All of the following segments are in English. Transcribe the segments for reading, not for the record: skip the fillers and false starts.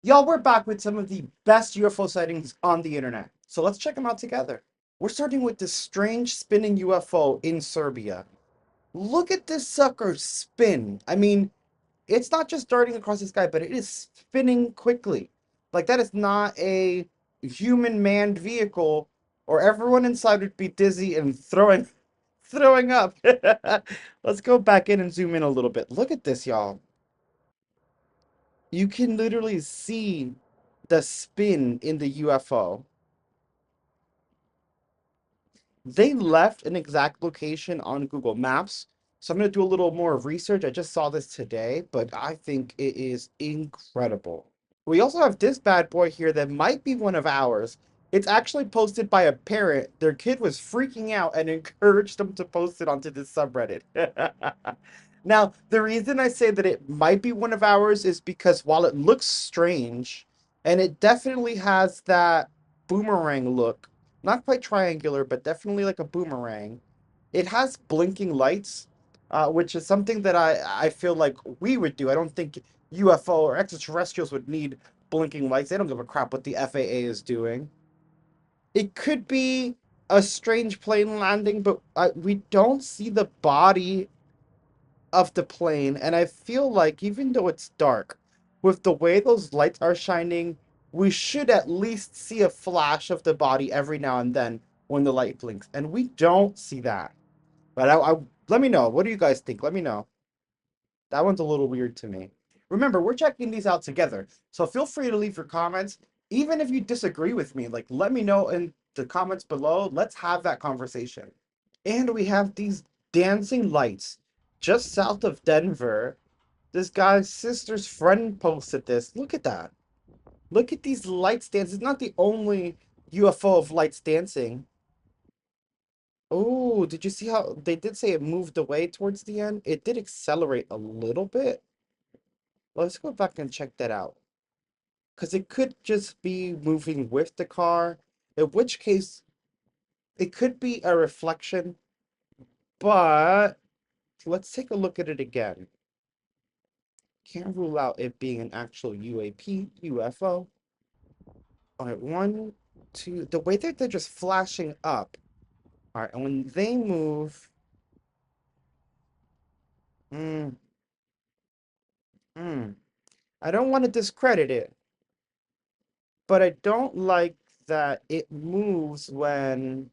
Y'all, we're back with some of the best UFO sightings on the internet. So let's check them out together. We're starting with this strange spinning UFO in Serbia. Look at this sucker spin. I mean, it's not just darting across the sky, but it is spinning quickly. Like, that is not a human manned vehicle, or everyone inside would be dizzy and throwing up. Let's go back in and zoom in a little bit. Look at this, y'all. You can literally see the spin in the UFO. They left an exact location on Google Maps. So I'm going to do a little more research. I just saw this today, but I think it is incredible. We also have this bad boy here that might be one of ours. It's actually posted by a parent. Their kid was freaking out and encouraged them to post it onto this subreddit. Now, the reason I say that it might be one of ours is because while it looks strange, and it definitely has that boomerang look, not quite triangular, but definitely like a boomerang, it has blinking lights, which is something that I feel like we would do. I don't think UFO or extraterrestrials would need blinking lights. They don't give a crap what the FAA is doing. It could be a strange plane landing, but we don't see the body of the plane, and I feel like even though it's dark, with the way those lights are shining, we should at least see a flash of the body every now and then when the light blinks, and we don't see that. But let me know. What do you guys think? Let me know. That one's a little weird to me. Remember, we're checking these out together, so feel free to leave your comments, even if you disagree with me. Like, let me know in the comments below. Let's have that conversation. And we have these dancing lights just south of Denver. This guy's sister's friend posted this. Look at that. Look at these lights dance. It's not the only UFO of lights dancing. Oh, did you see how they did say it moved away towards the end? It did accelerate a little bit. Let's go back and check that out. Because it could just be moving with the car, in which case it could be a reflection, but let's take a look at it again. Can't rule out it being an actual UAP, UFO. All right, one, two. The way that they're just flashing up. All right, and when they move, mm, mm, I don't want to discredit it, but I don't like that it moves when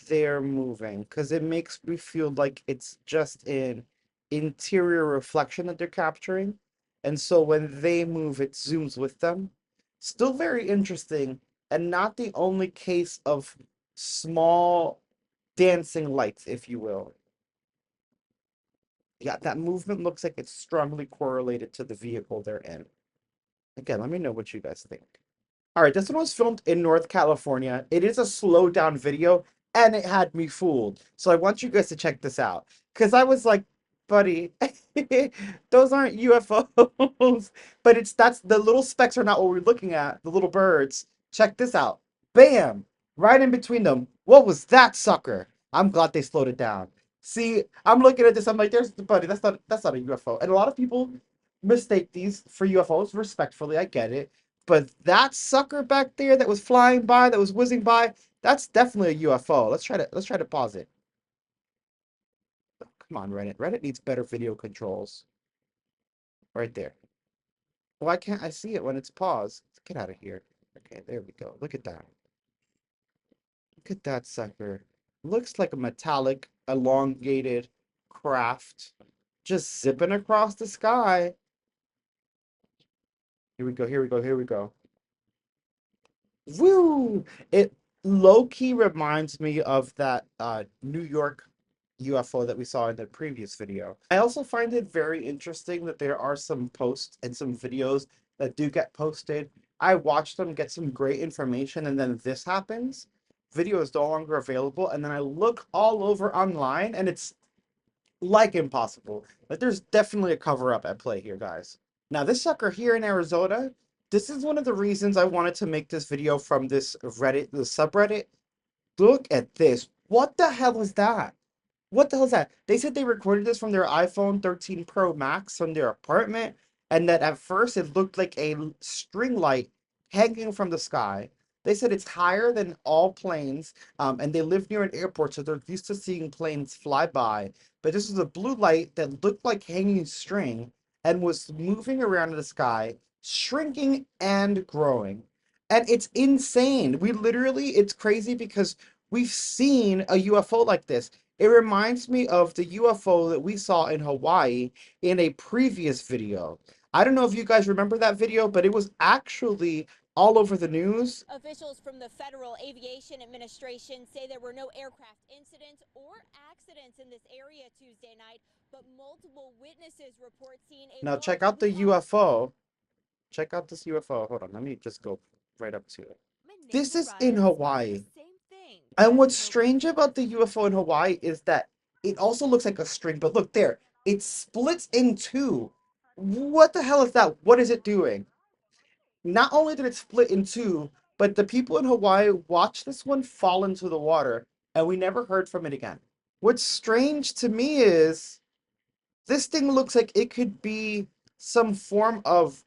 they're moving because it makes me feel like it's just an interior reflection that they're capturing. And so when they move, it zooms with them. Still very interesting, and not the only case of small dancing lights, if you will. Yeah, that movement looks like it's strongly correlated to the vehicle they're in. Again, let me know what you guys think. All right, this one was filmed in North California. It is a slow down video, and it had me fooled. So I want you guys to check this out. Because I was like, buddy, those aren't UFOs. But that's the little specks are not what we're looking at, the little birds. Check this out. Bam! Right in between them. What was that sucker? I'm glad they slowed it down. See, I'm looking at this, I'm like, there's the buddy, that's not a UFO. And a lot of people mistake these for UFOs, respectfully, I get it. But that sucker back there that was flying by, that was whizzing by, that's definitely a UFO. Let's try to pause it. Come on, Reddit. Reddit needs better video controls. Right there. Why can't I see it when it's paused? Get out of here. Okay, there we go. Look at that. Look at that sucker. Looks like a metallic, elongated craft just zipping across the sky. Here we go, here we go, here we go. Woo! It low key reminds me of that New York UFO that we saw in the previous video. I also find it very interesting that there are some posts and some videos that do get posted. I watch them, get some great information, and then this happens. Video is no longer available, and then I look all over online, and it's like impossible. Like there's definitely a cover up at play here, guys. Now, this sucker here in Arizona, this is one of the reasons I wanted to make this video from this Reddit, the subreddit. Look at this. What the hell is that? What the hell is that? They said they recorded this from their iPhone 13 Pro Max from their apartment. and that at first it looked like a string light hanging from the sky. They said it's higher than all planes, and they live near an airport, so they're used to seeing planes fly by. But this was a blue light that looked like hanging string and was moving around in the sky, shrinking and growing. And it's insane. It's crazy because we've seen a UFO like this. It reminds me of the UFO that we saw in Hawaii in a previous video. I don't know if you guys remember that video, but it was actually all over the news. Officials from the Federal Aviation Administration say there were no aircraft incidents or accidents in this area Tuesday night, but multiple witnesses report seeing a Now large check out the blue object. UFO. Check out this UFO. Hold on, let me just go right up to it. My This neighbor is in Ryan spotted the Hawaii. same thing. And what's He told me. strange about the UFO in Hawaii is that it also looks like a string, but look there, it splits in two. What the hell is that? What is it doing? Not only did it split in two, but the people in Hawaii watched this one fall into the water, and we never heard from it again. What's strange to me is this thing looks like it could be some form of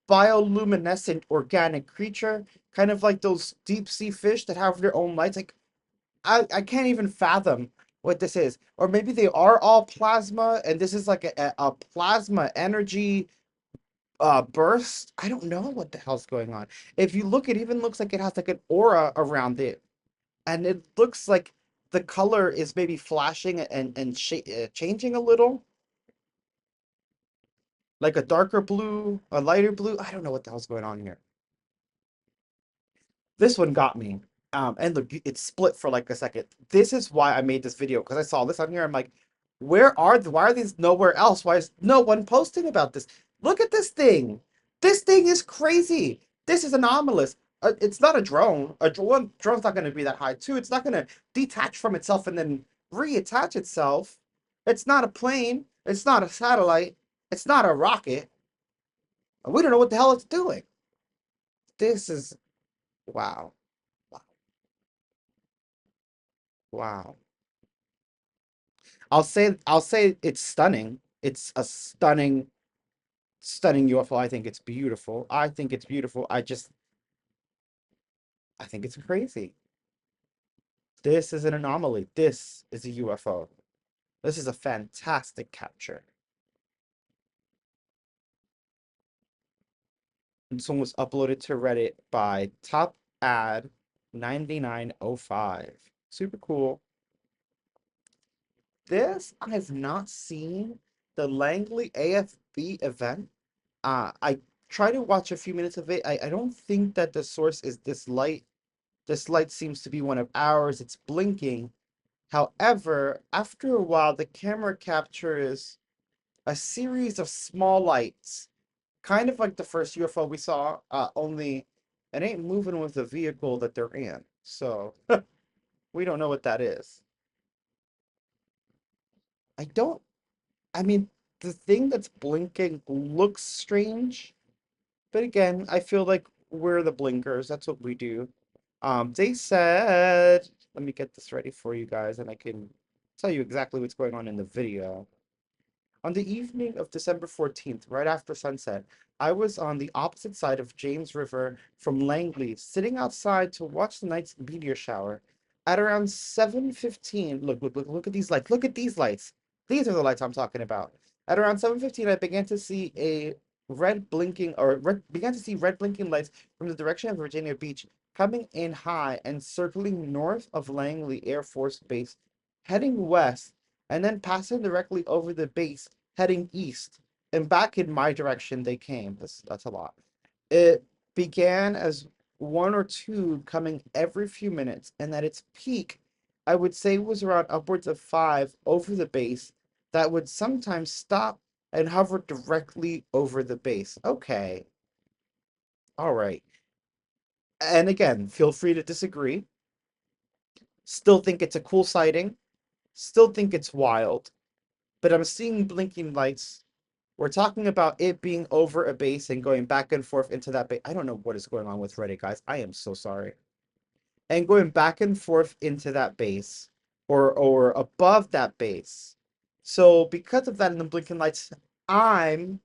bioluminescent organic creature, kind of like those deep sea fish that have their own lights. Like I can't even fathom what this is. Or maybe they are all plasma, and this is like a plasma energy burst. I don't know what the hell's going on. If you look, it even looks like it has like an aura around it, and it looks like the color is maybe flashing and changing a little, like a darker blue, a lighter blue. I don't know what the hell's going on here. This one got me. And look, it split for like a second. This is why I made this video, because I saw this on here. I'm like, why are these nowhere else? Why is no one posting about this? Look at this thing. This thing is crazy. This is anomalous. It's not a drone. Drone's not going to be that high too. It's not going to detach from itself and then reattach itself. It's not a plane. It's not a satellite. It's not a rocket. We don't know what the hell it's doing. This is wow. Wow. I'll say it's stunning. It's a stunning UFO. I think it's beautiful. I think it's beautiful. I think it's crazy. This is an anomaly. This is a UFO. This is a fantastic capture. This one was uploaded to Reddit by Top Ad 9905. Super cool. This I have not seen the Langley AFB event. I tried to watch a few minutes of it. I don't think that the source is this light. This light seems to be one of ours. It's blinking. However, after a while, the camera captures a series of small lights, kind of like the first UFO we saw, only it ain't moving with the vehicle that they're in. So we don't know what that is. I don't, I mean, the thing that's blinking looks strange. But again, I feel like we're the blinkers. That's what we do. They said, let me get this ready for you guys, and I can tell you exactly what's going on in the video. On the evening of December 14th, right after sunset, I was on the opposite side of James River from Langley, sitting outside to watch the night's meteor shower. At around 7:15, look at these lights. Look at these lights. These are the lights I'm talking about. At around 7:15, I began to see began to see red blinking lights from the direction of Virginia Beach, coming in high and circling north of Langley Air Force Base, heading west and then passing directly over the base, heading east. And back in my direction they came. That's a lot. It began as one or two coming every few minutes, and at its peak, I would say was around upwards of five over the base that would sometimes stop and hover directly over the base. Okay, all right. And again, feel free to disagree. Still think it's a cool sighting. Still think it's wild. But I'm seeing blinking lights. We're talking about it being over a base and going back and forth into that base. I don't know what is going on with Reddit, guys. I am so sorry. And going back and forth into that base or above that base. So because of that in the blinking lights, I'm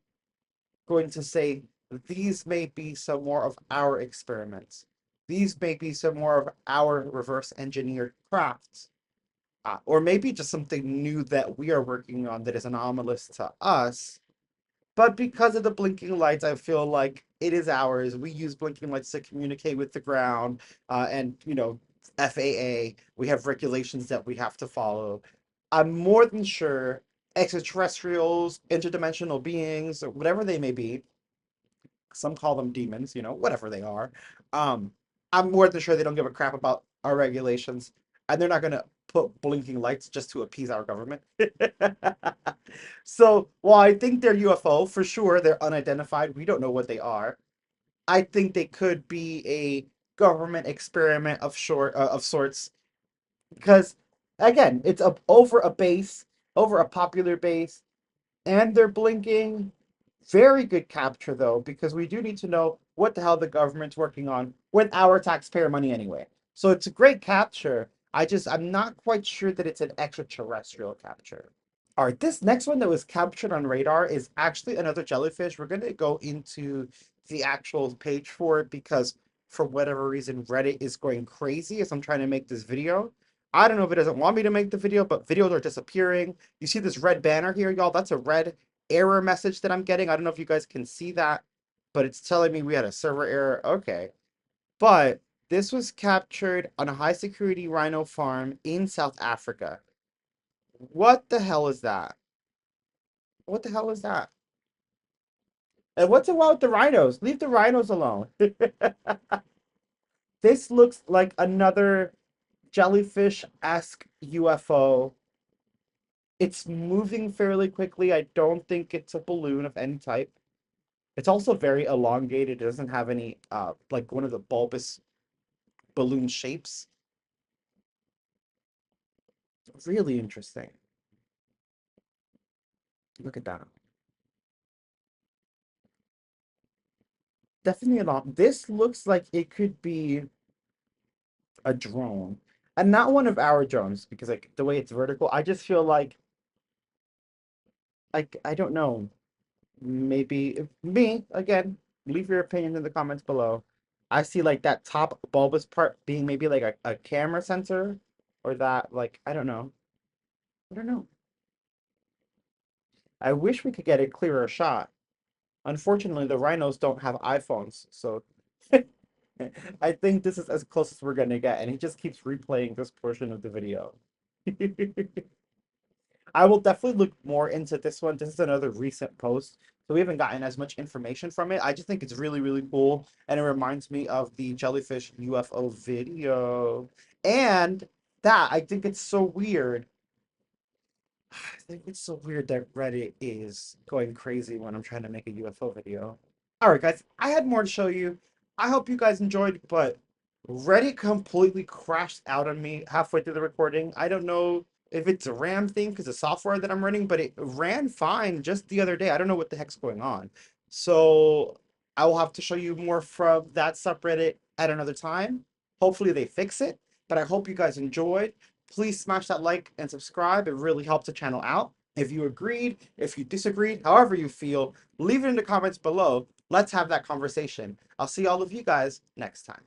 going to say these may be some more of our experiments. These may be some more of our reverse engineered crafts. Or maybe just something new that we are working on that is anomalous to us. But because of the blinking lights, I feel like it is ours. We use blinking lights to communicate with the ground, and FAA. We have regulations that we have to follow. I'm more than sure extraterrestrials, interdimensional beings, or whatever they may be, some call them demons, whatever they are. Um, I'm more than sure they don't give a crap about our regulations, and they're not gonna put blinking lights just to appease our government. So while I think they're UFO for sure, they're unidentified. We don't know what they are. I think they could be a government experiment of sorts because again, it's over a base, over a popular base, and they're blinking. Very good capture though, because we do need to know what the hell the government's working on with our taxpayer money anyway. So it's a great capture. I'm not quite sure that it's an extraterrestrial capture. All right, this next one that was captured on radar is actually another jellyfish. We're going to go into the actual page for it because for whatever reason, Reddit is going crazy as I'm trying to make this video. I don't know if it doesn't want me to make the video, but videos are disappearing. You see this red banner here, y'all? That's a red error message that I'm getting. I don't know if you guys can see that, but it's telling me we had a server error. Okay. But this was captured on a high security rhino farm in South Africa. What the hell is that? What the hell is that? And what's it wrong with the rhinos? Leave the rhinos alone. This looks like another jellyfish-esque UFO. It's moving fairly quickly. I don't think it's a balloon of any type. It's also very elongated. It doesn't have any like one of the bulbous balloon shapes. Really interesting. Look at that. Definitely a lot. This looks like it could be a drone. And not one of our drones, because like the way it's vertical, I just feel like I don't know. Maybe me again. Leave your opinion in the comments below. I see like that top bulbous part being maybe like a camera sensor, or that like I don't know. I don't know. I wish we could get a clearer shot. Unfortunately, the rhinos don't have iPhones, so I think this is as close as we're gonna get, and he just keeps replaying this portion of the video. I will definitely look more into this one. This is another recent post, so we haven't gotten as much information from it. I just think it's really, really cool, and it reminds me of the jellyfish UFO video. And that I think it's so weird. I think it's so weird that Reddit is going crazy when I'm trying to make a UFO video. All right, guys, I had more to show you. I hope you guys enjoyed, but Reddit completely crashed out on me halfway through the recording. I don't know if it's a RAM thing because the software that I'm running, but it ran fine just the other day. I don't know what the heck's going on. So I will have to show you more from that subreddit at another time. Hopefully they fix it, but I hope you guys enjoyed. Please smash that like and subscribe. It really helps the channel out. If you agreed, if you disagreed, however you feel, leave it in the comments below. Let's have that conversation. I'll see all of you guys next time.